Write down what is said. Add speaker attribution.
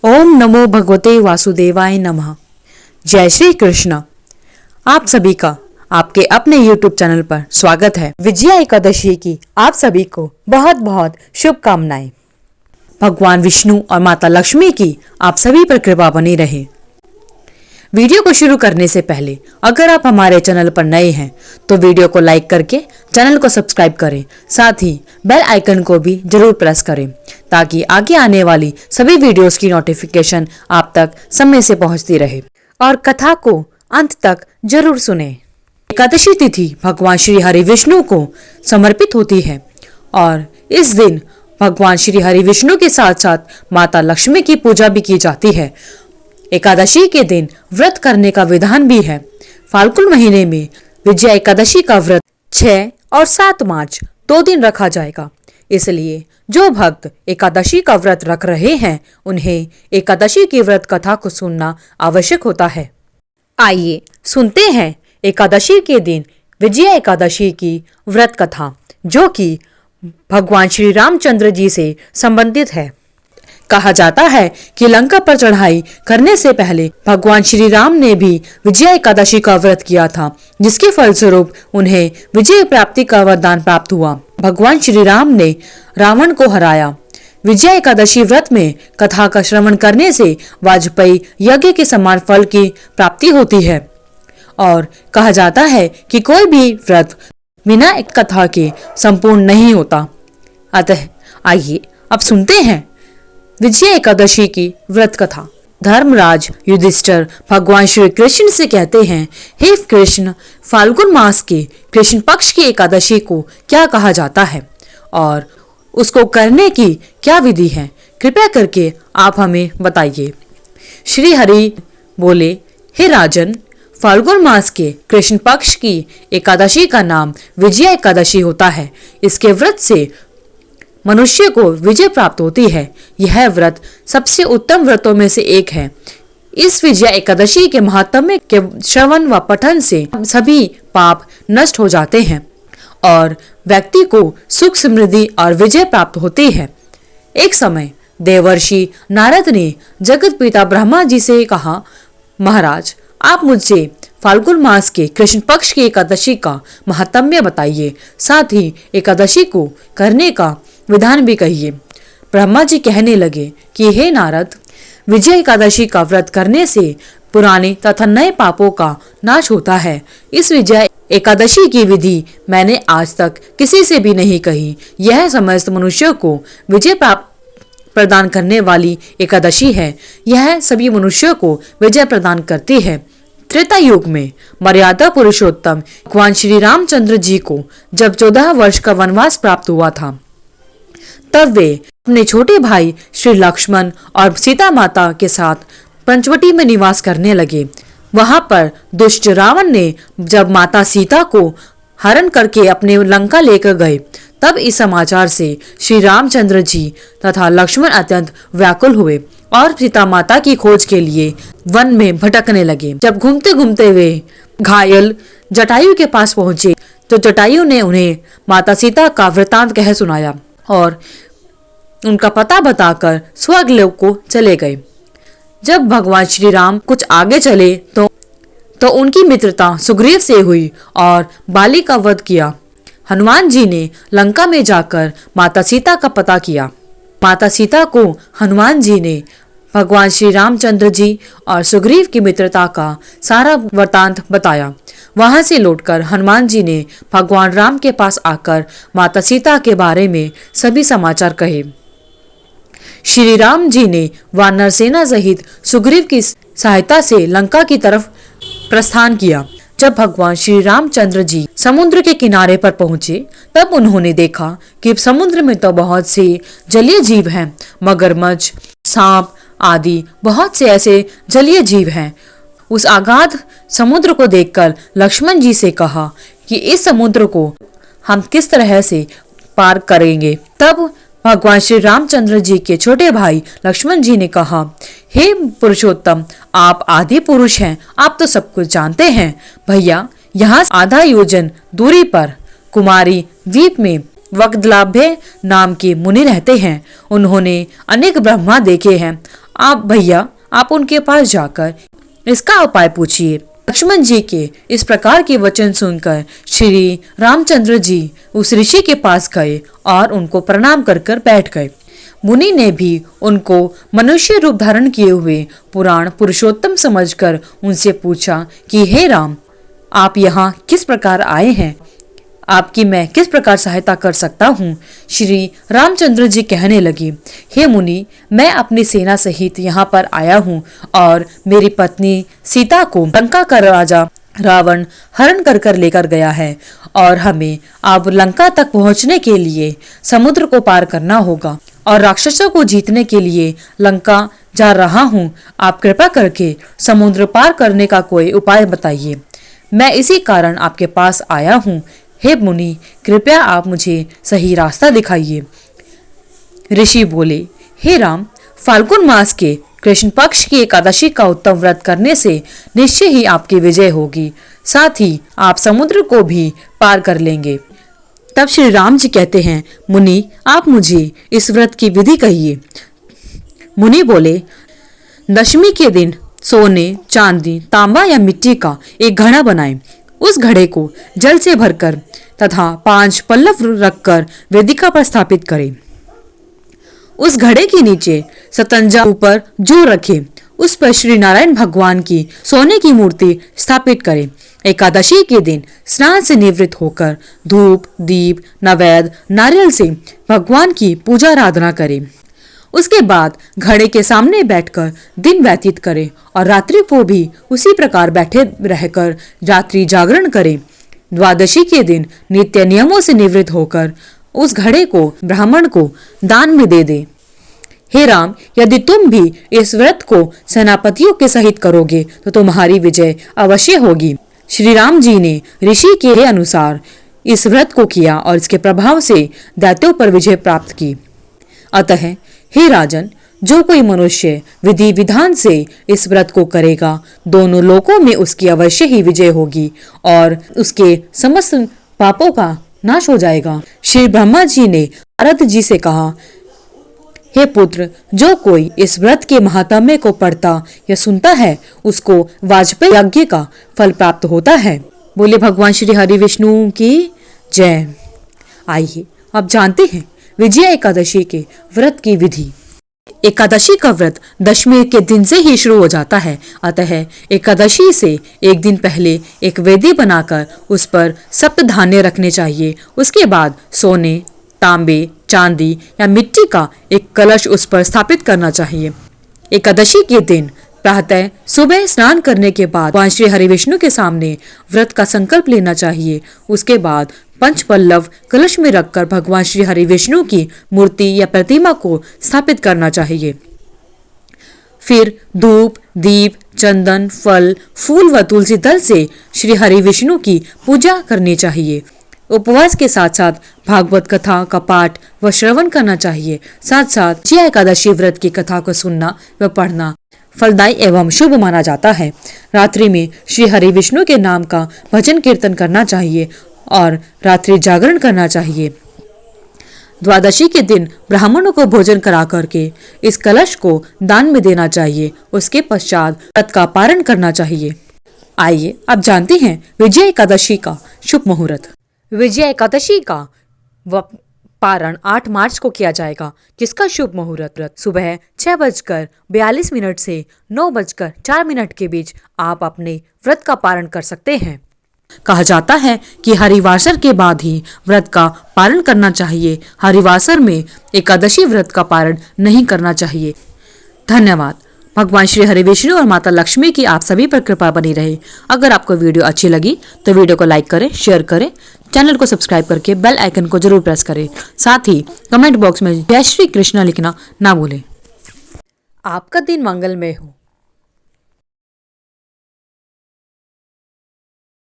Speaker 1: ओम नमो भगवते वासुदेवाय नमः। जय श्री कृष्ण। आप सभी का आपके अपने YouTube चैनल पर स्वागत है। विजया एकादशी की आप सभी को बहुत बहुत शुभकामनाएं। भगवान विष्णु और माता लक्ष्मी की आप सभी पर कृपा बनी रहे। वीडियो को शुरू करने से पहले अगर आप हमारे चैनल पर नए हैं तो वीडियो को लाइक करके चैनल को सब्सक्राइब करें, साथ ही बेल आइकन को भी जरूर प्रेस करें ताकि आगे आने वाली सभी वीडियोस की नोटिफिकेशन आप तक समय से पहुंचती रहे। और कथा को अंत तक जरूर सुनें। एकादशी तिथि भगवान श्री हरि विष्णु को समर्पित होती है और इस दिन भगवान श्री हरि विष्णु के साथ साथ माता लक्ष्मी की पूजा भी की जाती है। एकादशी के दिन व्रत करने का विधान भी है। फाल्गुन महीने में विजया एकादशी का व्रत 6 और 7 मार्च 2 दिन रखा जाएगा। इसलिए जो भक्त एकादशी का व्रत रख रहे हैं उन्हें एकादशी की व्रत कथा को सुनना आवश्यक होता है। आइए सुनते हैं एकादशी के दिन विजया एकादशी की व्रत कथा, जो कि भगवान श्री रामचंद्र जी से संबंधित है। कहा जाता है कि लंका पर चढ़ाई करने से पहले भगवान श्री राम ने भी विजया एकादशी का व्रत किया था, जिसके फलस्वरूप उन्हें विजय प्राप्ति का वरदान प्राप्त हुआ। भगवान श्री राम ने रावण को हराया। विजया एकादशी व्रत में कथा का श्रवण करने से वाजपेयी यज्ञ के समान फल की प्राप्ति होती है और कहा जाता है कि कोई भी व्रत बिना एक कथा के संपूर्ण नहीं होता। अतः आइए अब सुनते हैं विजया एकादशी की व्रत कथा। धर्मराज युधिष्ठिर भगवान श्री कृष्ण से कहते हैं, हे कृष्ण, फाल्गुन मास के कृष्ण पक्ष की एकादशी को क्या कहा जाता है और उसको करने की क्या विधि है? कृपया करके आप हमें बताइए। श्री हरि बोले, हे राजन, फाल्गुन मास के कृष्ण पक्ष की एकादशी का नाम विजया एकादशी होता है। इसके व्रत से मनुष्य को विजय प्राप्त होती है। यह व्रत सबसे उत्तम व्रतों में से एक है। इस विजया एकादशी के महात्म्य के श्रवण व पठन से सभी पाप नष्ट हो जाते हैं और व्यक्ति को सुख समृद्धि और विजय प्राप्त होती है। एक समय देवर्षि नारद ने जगत पिता ब्रह्मा जी से कहा, महाराज, आप मुझसे फाल्गुन मास के कृष्ण पक्ष की एकादशी का महात्म्य बताइए, साथ ही एकादशी को करने का विधान भी कहिए। ब्रह्मा जी कहने लगे कि हे नारद, विजया एकादशी का व्रत करने से पुराने तथा नए पापों का नाश होता है। इस विजया एकादशी की विधि मैंने आज तक किसी से भी नहीं कही। यह समस्त मनुष्यों को विजय प्राप्त प्रदान करने वाली एकादशी है। यह सभी मनुष्यों को विजय प्रदान करती है। त्रेता युग में मर्यादा पुरुषोत्तम भगवान श्री रामचंद्र जी को जब 14 वर्ष का वनवास प्राप्त हुआ था, तब वे अपने छोटे भाई श्री लक्ष्मण और सीता माता के साथ पंचवटी में निवास करने लगे। वहां पर दुष्ट रावण ने जब माता सीता को हरण करके अपने लंका लेकर गए, तब इस समाचार से श्री रामचंद्र जी तथा लक्ष्मण अत्यंत व्याकुल हुए और सीता माता की खोज के लिए वन में भटकने लगे। जब घूमते घूमते वे घायल जटायु के पास पहुंचे तो जटायु ने उन्हें माता सीता का वृतांत कह सुनाया और उनका पता बताकर स्वर्गलोक को चले गए। जब भगवान श्री राम कुछ आगे चले तो उनकी मित्रता सुग्रीव से हुई और बाली का वध किया। हनुमान जी ने लंका में जाकर माता सीता का पता किया। माता सीता को हनुमान जी ने भगवान श्री रामचंद्र जी और सुग्रीव की मित्रता का सारा वृतांत बताया। वहां से लौटकर हनुमान जी ने भगवान राम के पास आकर माता सीता के बारे में सभी समाचार कहे। श्री राम जी ने वानर सेना सहित सुग्रीव की सहायता से लंका की तरफ प्रस्थान किया। जब भगवान श्री रामचंद्र जी समुद्र के किनारे पर पहुंचे, तब उन्होंने देखा कि समुद्र में तो बहुत से जलीय जीव हैं, मगरमच्छ, सांप आदि बहुत से ऐसे जलीय जीव हैं। उस अगाध समुद्र को देखकर लक्ष्मण जी से कहा कि इस समुद्र को हम किस तरह से पार करेंगे। तब भगवान श्री रामचंद्र जी के छोटे भाई लक्ष्मण जी ने कहा, हे पुरुषोत्तम, आप आदि पुरुष हैं, आप तो सब कुछ जानते हैं। भैया, यहाँ आधा योजन दूरी पर कुमारी द्वीप में वक्तलाभ्य नाम के मुनि रहते हैं। उन्होंने अनेक ब्रह्मा देखे हैं। आप भैया, आप उनके पास जाकर इसका उपाय पूछिए। लक्ष्मण जी के इस प्रकार के वचन सुनकर श्री रामचंद्र जी उस ऋषि के पास गए और उनको प्रणाम कर कर बैठ गए। मुनि ने भी उनको मनुष्य रूप धारण किए हुए पुराण पुरुषोत्तम समझकर उनसे पूछा कि हे राम, आप यहाँ किस प्रकार आए हैं? आपकी मैं किस प्रकार सहायता कर सकता हूँ? श्री रामचंद्र जी कहने लगे, हे मुनि, मैं अपनी सेना सहित यहाँ पर आया हूँ और मेरी पत्नी सीता को लंका का राजा रावण हरण कर कर लेकर गया है और हमें अब लंका तक पहुँचने के लिए समुद्र को पार करना होगा और राक्षसों को जीतने के लिए लंका जा रहा हूँ। आप कृपा करके समुद्र पार करने का कोई उपाय बताइए। मैं इसी कारण आपके पास आया हूँ। हे मुनि, कृपया आप मुझे सही रास्ता दिखाइए। ऋषि बोले, हे राम, फाल्गुन मास के कृष्ण पक्ष की एकादशी का उत्तम व्रत करने से निश्चय ही आपकी विजय होगी, साथ ही आप समुद्र को भी पार कर लेंगे। तब श्री राम जी कहते हैं, मुनि, आप मुझे इस व्रत की विधि कहिए। मुनि बोले, दशमी के दिन सोने, चांदी, तांबा या मिट्टी का एक घड़ा बनाएं। उस घड़े को जल से भरकर तथा 5 पल्लव रखकर वेदिका पर स्थापित करें। उस घड़े के नीचे सतंजा ऊपर जो रखे, उस पर श्री नारायण भगवान की सोने की मूर्ति स्थापित करें। एकादशी के दिन स्नान से निवृत्त होकर धूप, दीप, नैवेद्य, नारियल से भगवान की पूजा आराधना करें। उसके बाद घड़े के सामने बैठकर दिन व्यतीत करें और रात्रि को भी उसी प्रकार बैठे रहकर रात्रि जागरण करें। द्वादशी के दिन नित्य नियमों से निवृत्त होकर उस घड़े को ब्राह्मण को दान में दे दे। हे राम, यदि तुम भी इस व्रत को सेनापतियों के सहित करोगे तो तुम्हारी विजय अवश्य होगी। श्री राम जी ने ऋषि के अनुसार इस व्रत को किया और इसके प्रभाव से दैत्यों पर विजय प्राप्त की। अतः हे राजन, जो कोई मनुष्य विधि विधान से इस व्रत को करेगा, दोनों लोकों में उसकी अवश्य ही विजय होगी और उसके समस्त पापों का नाश हो जाएगा। श्री ब्रह्मा जी ने नारद जी से कहा, हे पुत्र, जो कोई इस व्रत के महात्म्य को पढ़ता या सुनता है, उसको वाजपेयी यज्ञ का फल प्राप्त होता है। बोले भगवान श्री हरि विष्णु की जय। आइए अब जानते हैं विजया एकादशी के व्रत की विधि। एकादशी का व्रत दशमी के दिन से ही शुरू हो जाता है। अतः एकादशी से एक दिन पहले एक वेदी बनाकर उस पर सप्त धान्य रखने चाहिए। उसके बाद सोने, तांबे, चांदी या मिट्टी का एक कलश उस पर स्थापित करना चाहिए। एकादशी के दिन प्रातः सुबह स्नान करने के बाद भगवान श्री हरि विष्णु के सामने व्रत का संकल्प लेना चाहिए। उसके बाद 5 पल्लव कलश में रखकर भगवान श्री हरि विष्णु की मूर्ति या प्रतिमा को स्थापित करना चाहिए। फिर धूप, दीप, चंदन, फल, फूल व तुलसी दल से श्री हरि विष्णु की पूजा करनी चाहिए। उपवास के साथ साथ भागवत कथा का पाठ व श्रवण करना चाहिए। साथ साथ विजया एकादशी व्रत की कथा को सुनना व पढ़ना फलदायी एवं शुभ माना जाता है। रात्रि में श्री हरि विष्णु के नाम का भजन कीर्तन करना चाहिए और रात्रि जागरण करना चाहिए। द्वादशी के दिन ब्राह्मणों को भोजन करा करके इस कलश को दान में देना चाहिए। उसके पश्चात व्रत का पारण करना चाहिए। आइए अब जानते हैं विजया एकादशी का शुभ मुहूर्त। विजया एकादशी का पारण 8 मार्च को किया जाएगा, जिसका शुभ मुहूर्त सुबह 6:42 से 9:04 के बीच आप अपने व्रत का पारण कर सकते हैं। कहा जाता है कि हरिवासर के बाद ही व्रत का पारण करना चाहिए। हरिवासर में एकादशी व्रत का पारण नहीं करना चाहिए। धन्यवाद। भगवान श्री हरि विष्णु और माता लक्ष्मी की आप सभी पर कृपा बनी रहे। अगर आपको वीडियो अच्छी लगी तो वीडियो को लाइक करें, शेयर करें, चैनल को सब्सक्राइब करके बेल आइकन को जरूर प्रेस करें। साथ ही कमेंट बॉक्स में जय श्री कृष्ण लिखना ना भूलें। आपका दिन मंगलमय हो।